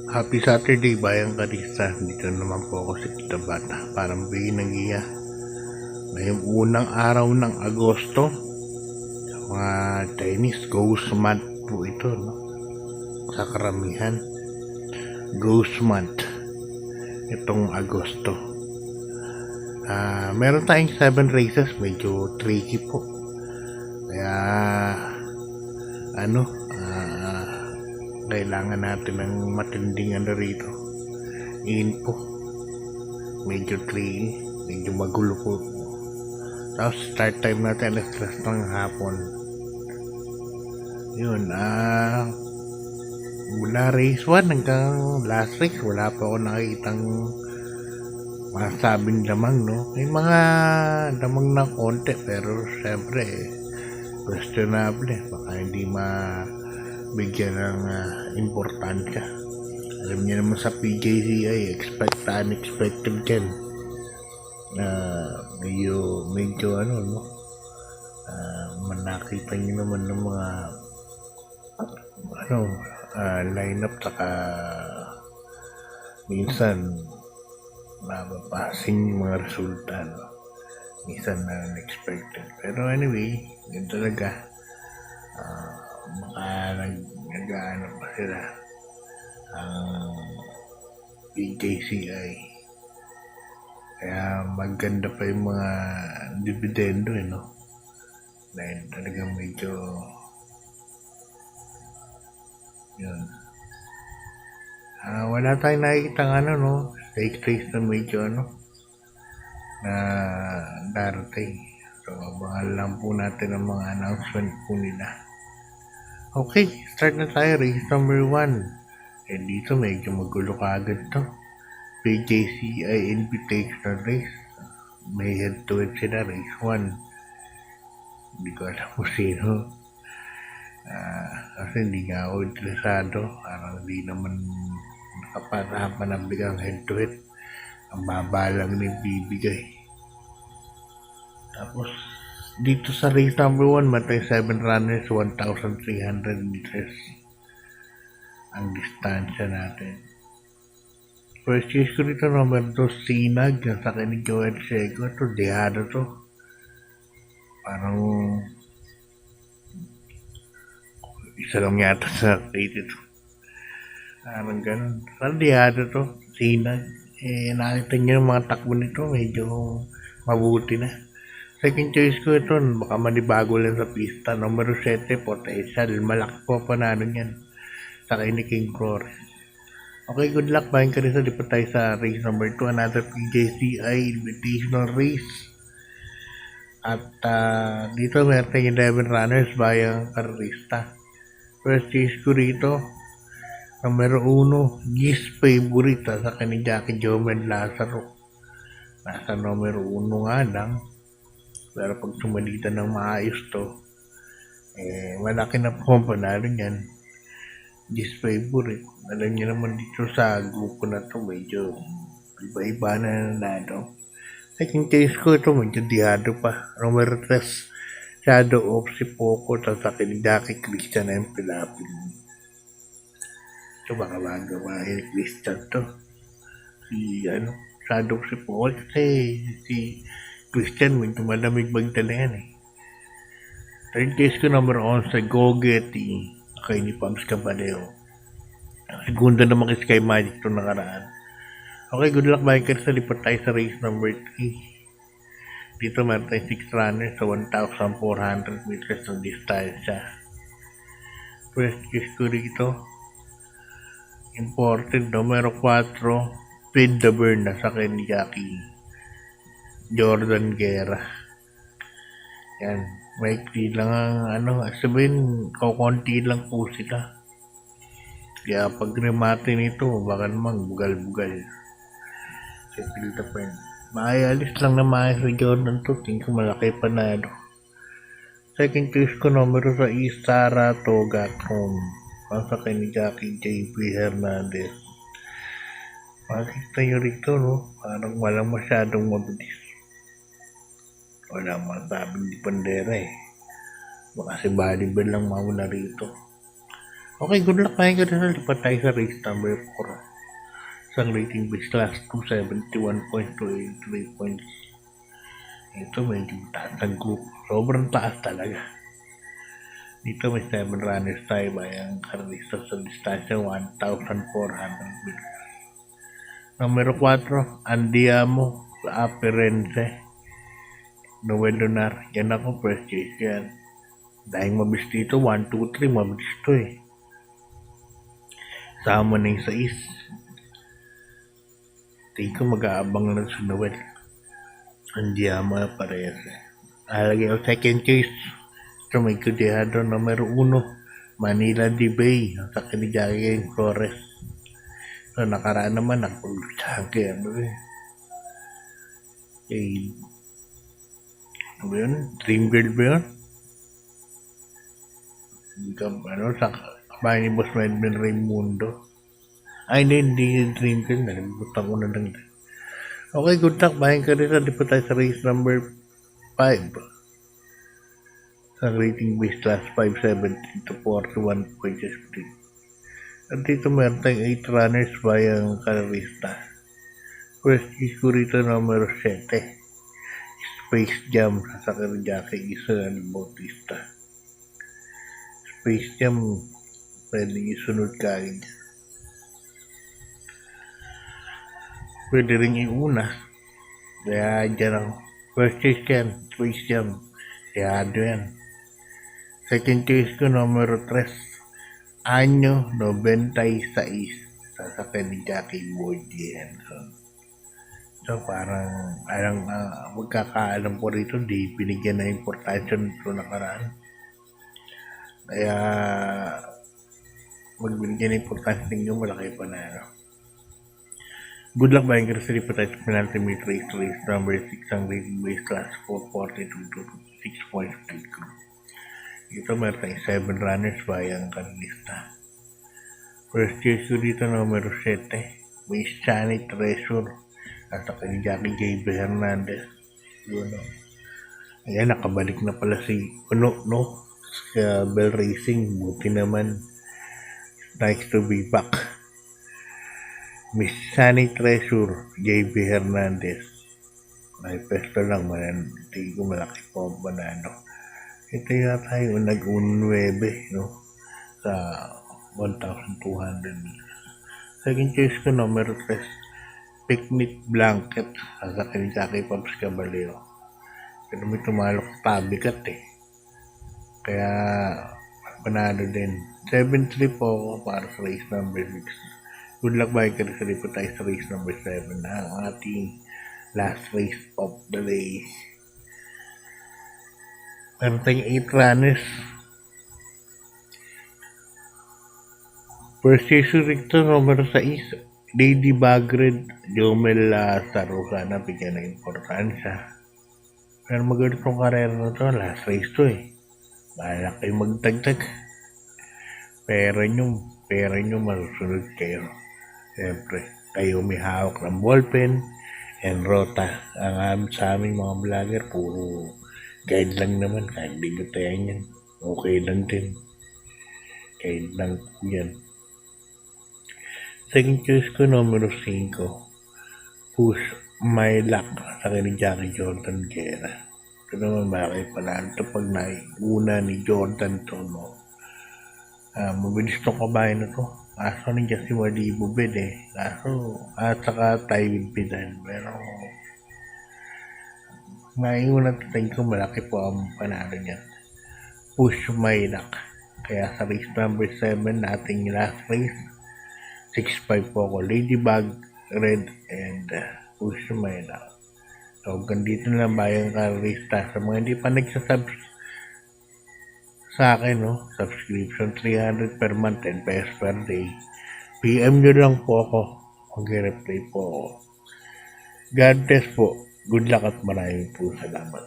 Happy Saturday, Bayang Karista. Dito naman po ako sa Kita Bata. Parang bigyan ng iya. Ngayong unang araw ng Agosto, mga Chinese Ghost Month po ito, no? Sa karamihan, Ghost Month itong Agosto. Meron tayong 7 races, medyo tricky po. Kaya kailangan natin ng matinding rito, info. Medyo tricky, medyo magulo po. Tapos start time natin alas 3 ng hapon. Yun, mula race 1 hanggang last race, wala pa ako nakikitang masabing damang, no? May mga damang na konti, pero syempre questionable, baka hindi bigyan ng importansya. Alam niyo naman sa PJCI, expect unexpected dyan. Medyo manakita niyo naman ng mga lineup, saka minsan mapapasin yung mga resulta, no? Minsan na unexpected, pero anyway, yun talaga. Nag-ano pa sila ang PJCI, kaya maganda pa yung mga dividendo, no? Dahil talagang medyo yun, wala tayong nakikita no, stake race na medyo na darating. So abangan lang po natin ang mga announcement po nila. Okay, start na tayo. Race number 1. Dito medyo magulo kaagad to. PJCI Invitational Race. May head to head sila, race 1. Hindi ko alam kung sino. Kasi hindi nga ako interesado. Parang hindi naman nakaparapan ng bigang head to head. Ang baba lang na bibigay. Tapos dito sa race number 1, matay 7 runners, 1,300 meters ang distansya natin. First choice ko dito, number 2, Sinag, yung sa ni Joel Seco. Ito, dehado to. Parang isa lang yata sa rate ito. Parang ganun. Parang dehado to, Sinag. Nakita niyo yung mga takbo nito, medyo mabuti na. Second choice ko ito, baka manibago lang sa pista. Numero 7, Potential. Malaki po panalo niyan. Saka ni King Flores. Okay, good luck. Bayan ka rin sa lipat tayo sa race number 2. Another PJCI Invitational Race. At dito meron tayong 11 runners bayang karista. First choice ko rito, numero 1, Gis Favorite sa ni Jackie Jomel Lazaro. Nasa numero 1 nga lang. Pero pag sumalitan ng maayos to, malaki na po panalo niyan. This favorite. Alam niyo naman dito sa grupo na to, medyo iba-iba na nanalo. Second case ko ito, medyo dihado pa. Numero 3, Shadow of si Poco, sa akin ni Jackie Christian M. Pilapin. Ito baka magawa ni Christian to. Shadow of si Poco, kasi si Christian, medyo malamig magdala yan Third case ko, number 11, Go-Getty, kay ni Pams Caballero. Segunda naman kay Sky Magic ito nakaraan. Okay, good luck bikers. Lipat tayo sa race number 3. Dito meron tayo 6 runners sa 1,400 meters ng distansya. First case ko rito, imported, numero 4, Feed the Burn na sa ni Jackie Jordan Guerra. Yan, maikli lang ang sabihin, kukunti lang po sila. Kaya pag remate nito, baka naman bugal-bugal. Si Pilda Pen. Maayalis lang na maayos sa Jordan to. Tingin ko malaki panalo. Second choice ko, numero 6, Sara Togatron. Ang sa ni Jackie J.P. Hernandez. Makikita nyo rito, no? Parang walang masyadong mabilis. Wala masabing di pandera Baka si volleyball lang mauna rito. Okay, good luck tayo ka rin. Lipat tayo sa race number 4. Isang rating base class 271.283 points. Ito medyo taas ng group. Sobrang taas talaga. Dito may 7 runners tayo bayang karista sa distansya 1,400 meters. Numero 4, Andiamo sa Aperense. Noel Donar. Yan ako, first chase yan. Dahil mabilis dito, 1, 2, 3, mabilis to eh. Sama na yung 6. Tingin ko mag-aabang na sa Noel. Andiamo parehas eh. Alagay ako second choice. Ito may kudihado numero 1. Manila de Bay. Ang sa Jackie Flores. So nakaraan naman nagpaglusahan kaya ano eh. Ano ba yun? Dream Girl ba yun? Ano, sa kabayan ni Boss Medvin Raimundo. Ay, hindi Dream Girl. Nalimutan ko na lang. Okay, good luck. Bayan ka rin. Di pa tayo sa race number 5. Sa rating base class 570 to 41.63. At dito meron tayong 8 runners bayang karista. First is ko rito numero 7. Space Jam sa Jackie Isabel Bautista. Space Jam pwedeng isunod ka agad. Pwede rin iuna. Kaya dyan ang first choice yan. Space Jam. Kaya yan. Second choice ko numero 3. Anyo 96. Sasakyan ni Jackie Boyd yan. So parang magkakaalam ko rito, di binigyan na importansya nito nakaraan. Kaya magbinigyan na importansya ninyo, malaki pa na ano. Good luck bayan kasi po tayo sa penalty meet race number 6 ang rating base class 442 to 6.8 crew. Ito meron tayong 7 runners bayang kanilista. First choice ko dito numero 7. May Shani Treasure at saka ni Jackie J. Hernandez. Yun, no? Ayan, nakabalik na pala si no? Sa Bell Racing. Buti naman. Nice to be back. Miss Shani Treasure, J.B. Hernandez. May pesto lang, hindi ko malaki po banano. Ito yata yung nag-9, no? Sa 1,200 meters. Second choice ko, numero 3. Picnic Blanket. Sa Jackie Pops Caballero. Pero may tumalok tabikat eh. Kaya, panalo din. 7-3 po ako para sa race number 6. Good luck bike ka rin po tayo sa race number 7 na ang ating last race of the day. Meron tayong 8 runners. First season rito, numero 6. Lady Bagred, Jomel Lazaro. Sana bigyan ng importansya. Pero maganda itong karera na ito. Last race to eh. Bahala kayo magtagtag. Pera nyo malusunod kayo. Siyempre, kayo may hawak ng ballpen and rota. Ang sa aming mga vlogger, puro guide lang naman. Kahit di nyo tayo yan. Okay lang din. Guide lang po yan. Second choice ko, numero 5. Push My Luck sa ni Jackie Jordan Guerra. Ito naman bakit pala ito pag naiuna ni Jordan to, no? Mabilis itong kabayan na to. Kaso nandiyan si Malibu Bed eh. Kaso, at saka tayo with Bidan. Pero, naiuna tayo ko malaki po ang panalo niyan. Push My Luck. Kaya sa race number 7 nating last race, 6-5 po ako. Ladybug, Red, and Push My Luck. So, ganito na lang bayang karista. Sa mga hindi pa nagsasubs sa akin, no? Subscription, 300 per month, 10 pesos per day. PM nyo lang po ako. Mag-reply po ako. God bless po. Good luck at maraming po salamat.